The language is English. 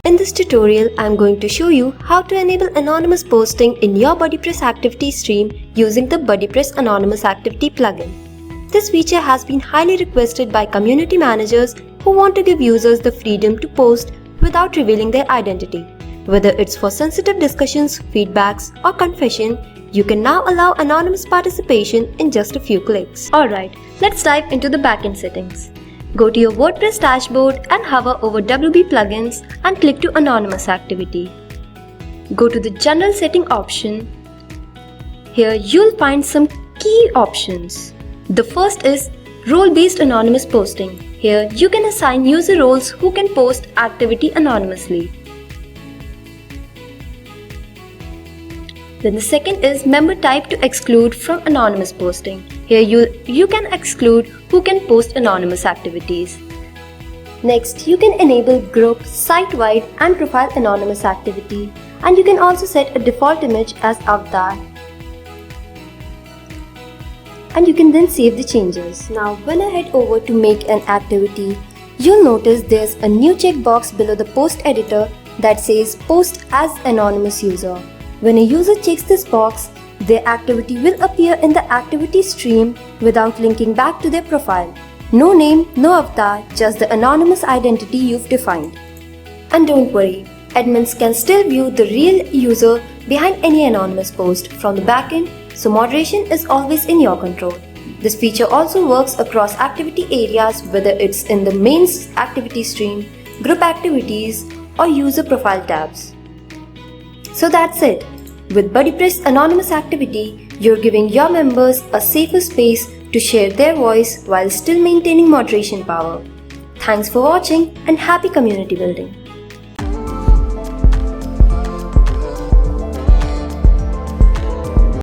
In this tutorial, I am going to show you how to enable anonymous posting in your BuddyPress activity stream using the BuddyPress Anonymous Activity plugin. This feature has been highly requested by community managers who want to give users the freedom to post without revealing their identity. Whether it's for sensitive discussions, feedbacks, or confession, you can now allow anonymous participation in just a few clicks. Alright, let's dive into the backend settings. Go to your WordPress dashboard and hover over WP plugins and click to Anonymous Activity. Go to the General Setting option. Here you'll find some key options. The first is Role-Based Anonymous Posting. Here you can assign user roles who can post activity anonymously. Then the second is Member Type to exclude from anonymous posting. Here you can exclude who can post anonymous activities. Next, you can enable group, site-wide and profile anonymous activity, and you can also set a default image as avatar. And you can then save the changes. Now when I head over to make an activity, you'll notice there's a new checkbox below the post editor that says Post as Anonymous User. When a user checks this box, their activity will appear in the activity stream without linking back to their profile. No name, no avatar, just the anonymous identity you've defined. And don't worry, admins can still view the real user behind any anonymous post from the backend, so moderation is always in your control. This feature also works across activity areas, whether it's in the main activity stream, group activities, or user profile tabs. So that's it. With BuddyPress Anonymous Activity, you're giving your members a safer space to share their voice while still maintaining moderation power. Thanks for watching and happy community building.